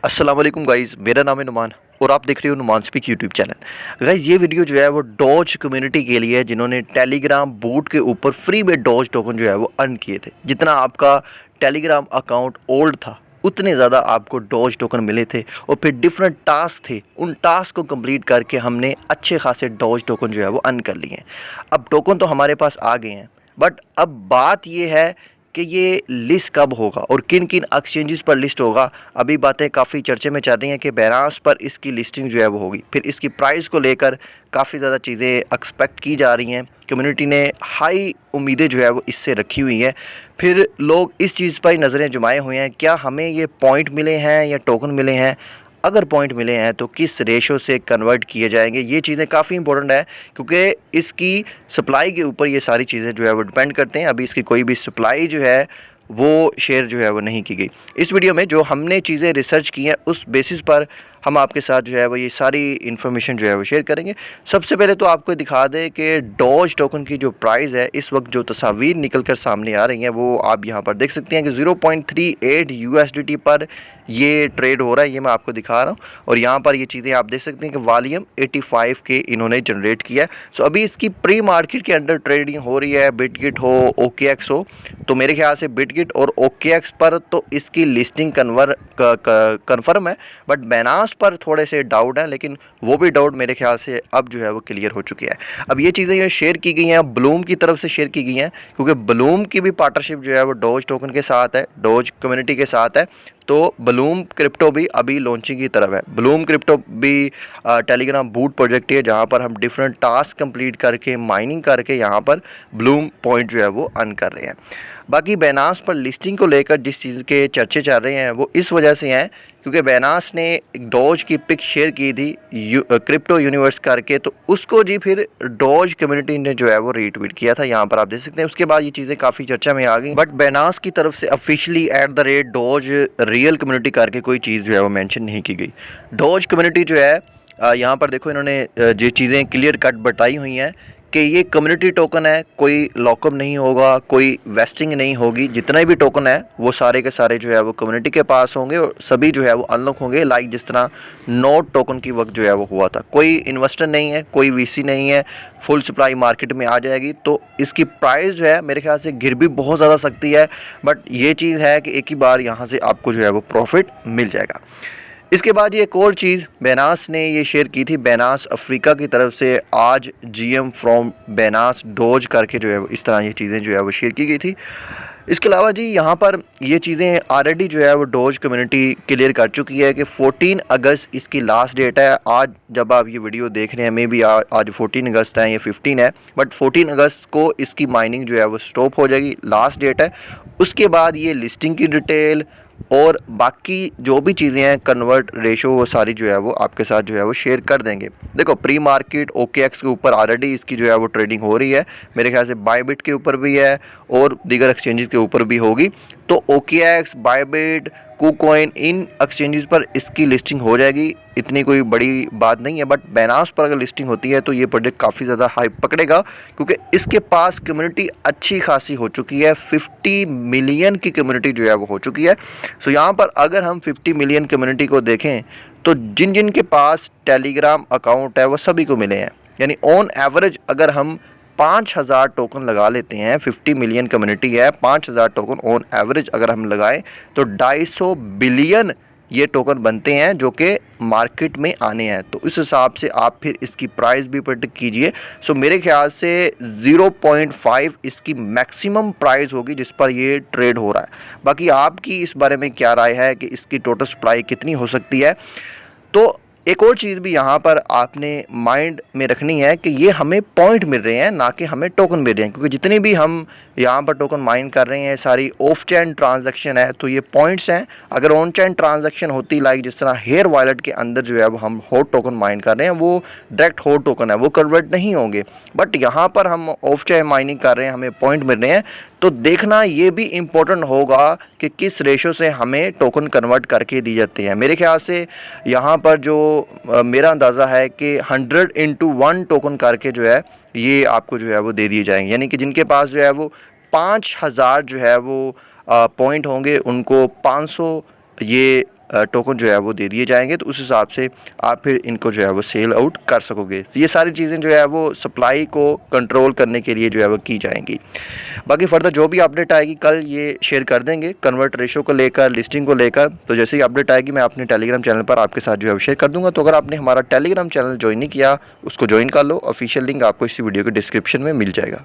अस्सलाम वालेकुम गाइज़, मेरा नाम है नुमान और आप देख रहे हो Numan speak YouTube channel. Guys ये वीडियो जो है वो डॉज कम्युनिटी के लिए है जिन्होंने टेलीग्राम बूट के ऊपर फ्री में डॉज टोकन जो है वो अर्न किए थे। जितना आपका टेलीग्राम अकाउंट ओल्ड था उतने ज़्यादा आपको डॉज टोकन मिले थे और फिर डिफरेंट टास्क थे, उन टास्क को कंप्लीट करके हमने अच्छे खासे डॉज टोकन जो है वो अर्न कर लिए हैं। अब टोकन तो हमारे पास आ गए हैं, बट अब बात ये है कि ये लिस्ट कब होगा और किन किन एक्सचेंजेस पर लिस्ट होगा। अभी बातें काफ़ी चर्चे में चल रही हैं कि बैनांस पर इसकी लिस्टिंग जो है वो होगी। फिर इसकी प्राइस को लेकर काफ़ी ज़्यादा चीज़ें एक्सपेक्ट की जा रही हैं। कम्युनिटी ने हाई उम्मीदें जो है वो इससे रखी हुई हैं। फिर लोग इस चीज़ पर नज़रें जमाए हुए हैं, क्या हमें ये पॉइंट मिले हैं या टोकन मिले हैं। अगर पॉइंट मिले हैं तो किस रेशो से कन्वर्ट किए जाएंगे, ये चीज़ें काफ़ी इंपॉर्टेंट है क्योंकि इसकी सप्लाई के ऊपर ये सारी चीज़ें जो है वो डिपेंड करते हैं। अभी इसकी कोई भी सप्लाई जो है वो शेयर जो है वो नहीं की गई। इस वीडियो में जो हमने चीज़ें रिसर्च की हैं उस बेसिस पर हम आपके साथ जो है वो ये सारी इन्फॉर्मेशन जो है वो शेयर करेंगे। सबसे पहले तो आपको दिखा दें कि डॉज टोकन की जो प्राइस है इस वक्त जो तस्वीर निकल कर सामने आ रही हैं वो आप यहाँ पर देख सकते हैं कि 0.38 USDT पर ये ट्रेड हो रहा है। ये मैं आपको दिखा रहा हूँ और यहाँ पर ये चीज़ें आप देख सकते हैं कि वॉल्यूम 85 के इन्होंने जनरेट किया है। सो अभी इसकी प्री मार्केट के अंडर ट्रेडिंग हो रही है। बिटगिट हो, OKX हो, तो मेरे ख्याल से बिटगिट और OKX पर तो इसकी लिस्टिंग कन्फर्म है, बट बैनांस पर थोड़े से डाउट है, लेकिन वो भी डाउट मेरे ख्याल से अब जो है वो क्लियर हो चुकी है। अब ये चीज़ें ये शेयर की गई हैं, ब्लूम की तरफ से शेयर की गई हैं क्योंकि ब्लूम की भी पार्टनरशिप जो है वो डॉज टोकन के साथ है, डॉज कम्युनिटी के साथ है। तो ब्लूम क्रिप्टो भी अभी लॉन्चिंग की तरफ है। ब्लूम क्रिप्टो भी टेलीग्राम बूट प्रोजेक्ट है जहाँ पर हम डिफरेंट टास्क कंप्लीट करके माइनिंग करके यहाँ पर ब्लूम पॉइंट जो है वो अर्न कर रहे हैं। बाकी बैनांस पर लिस्टिंग को लेकर जिस चीज़ के चर्चे चल रहे हैं वो इस वजह से हैं क्योंकि बैनांस ने एक डॉज की पिक शेयर की थी क्रिप्टो यूनिवर्स करके, तो उसको जी फिर डॉज कम्युनिटी ने जो है वो रीट्वीट किया था। यहाँ पर आप देख सकते हैं। उसके बाद ये चीज़ें काफ़ी चर्चा में आ गई, बट बैनांस की तरफ से ऑफिशियली @डॉज रियल कम्युनिटी करके कोई चीज़ जो है वो मेंशन नहीं की गई। डॉज कम्युनिटी जो है यहाँ पर देखो इन्होंने जो चीज़ें क्लियर कट बताई हुई हैं कि ये कम्युनिटी टोकन है, कोई लॉकअप नहीं होगा, कोई वेस्टिंग नहीं होगी। जितना भी टोकन है वो सारे के सारे जो है वो कम्युनिटी के पास होंगे और सभी जो है वो अनलॉक होंगे, लाइक जिस तरह नोट टोकन की वक्त जो है वो हुआ था। कोई इन्वेस्टर नहीं है, कोई VC नहीं है, फुल सप्लाई मार्केट में आ जाएगी। तो इसकी प्राइस जो है मेरे ख्याल से गिर भी बहुत ज़्यादा सकती है, बट ये चीज़ है कि एक ही बार यहाँ से आपको जो है वो प्रॉफिट मिल जाएगा। इसके बाद ये एक और चीज़ बैनांस ने ये शेयर की थी। बैनांस अफ्रीका की तरफ से आज GM फ्रॉम बैनांस डॉज करके जो है इस तरह ये चीज़ें जो है वो शेयर की गई थी। इसके अलावा जी यहाँ पर ये चीज़ें ऑलरेडी जो है वो डॉज कम्युनिटी क्लियर कर चुकी है कि 14 अगस्त इसकी लास्ट डेट है। आज जब आप ये वीडियो देख रहे हैं मे बी आज 14 अगस्त है या 15 है, बट 14 अगस्त को इसकी माइनिंग जो है वो स्टॉप हो जाएगी, लास्ट डेट है। उसके बाद ये लिस्टिंग की डिटेल और बाकी जो भी चीज़ें हैं कन्वर्ट रेशो वो सारी जो है वो आपके साथ जो है वो शेयर कर देंगे। देखो प्री मार्केट OKX के ऊपर ऑलरेडी इसकी जो है वो ट्रेडिंग हो रही है, मेरे ख्याल से बायबिट के ऊपर भी है और दीगर एक्सचेंजेस के ऊपर भी होगी। तो OKX, बायबिट, KuCoin इन एक्सचेंजेस पर इसकी लिस्टिंग हो जाएगी। इतनी कोई बड़ी बात नहीं है, बट बैनांस पर अगर लिस्टिंग होती है तो ये प्रोजेक्ट काफ़ी ज़्यादा हाइप पकड़ेगा क्योंकि इसके पास कम्युनिटी अच्छी खासी हो चुकी है। 50 मिलियन की कम्युनिटी जो है वो हो चुकी है। सो यहाँ पर अगर हम 50 मिलियन कम्युनिटी को देखें तो जिन जिन के पास टेलीग्राम अकाउंट है वो सभी को मिले हैं। यानी ऑन एवरेज अगर हम 5000 टोकन लगा लेते हैं, 50 मिलियन कम्युनिटी है, 5000 टोकन ऑन एवरेज अगर हम लगाएं तो 250 बिलियन ये टोकन बनते हैं जो कि मार्केट में आने हैं। तो इस हिसाब से आप फिर इसकी प्राइस भी प्रेडिक्ट कीजिए। सो मेरे ख्याल से 0.5 इसकी मैक्सिमम प्राइस होगी जिस पर ये ट्रेड हो रहा है। बाकी आपकी इस बारे में क्या राय है कि इसकी टोटल सप्लाई कितनी हो सकती है। तो एक और चीज़ भी यहाँ पर आपने माइंड में रखनी है कि ये हमें पॉइंट मिल रहे हैं ना कि हमें टोकन मिल रहे हैं, क्योंकि जितनी भी हम यहाँ पर टोकन माइन कर रहे हैं सारी ऑफ चेन ट्रांजैक्शन है तो ये पॉइंट्स हैं। अगर ऑन चेन ट्रांजैक्शन होती लाइक जिस तरह हेयर वॉलेट के अंदर जो है वो हम हॉट टोकन माइन कर रहे हैं वो डायरेक्ट हॉट टोकन है, वो कन्वर्ट नहीं होंगे, बट यहाँ पर हम ऑफ चेन माइनिंग कर रहे हैं, हमें पॉइंट मिल रहे हैं। तो देखना ये भी इम्पोर्टेंट होगा कि किस रेशो से हमें टोकन कन्वर्ट करके दी जाती है। मेरे ख्याल से यहाँ पर जो मेरा अंदाज़ा है कि 100x1 टोकन करके जो है ये आपको जो है वो दे दिए जाएंगे। यानी कि जिनके पास जो है वो 5000 जो है वो पॉइंट होंगे उनको 500 ये टोकन जो है वो दे दिए जाएंगे, तो उस हिसाब से आप फिर इनको जो है वो सेल आउट कर सकोगे। तो ये सारी चीज़ें जो है वो सप्लाई को कंट्रोल करने के लिए जो है वो की जाएंगी। बाकी फर्दर जो भी अपडेट आएगी कल ये शेयर कर देंगे कन्वर्ट रेशो को लेकर, लिस्टिंग को लेकर। तो जैसे ही अपडेट आएगी मैं अपने टेलीग्राम चैनल पर आपके साथ जो है शेयर कर दूंगा। तो अगर आपने हमारा टेलीग्राम चैनल ज्वाइन नहीं किया उसको ज्वाइन कर लो, ऑफिशियल लिंक आपको इसी वीडियो के डिस्क्रिप्शन में मिल जाएगा।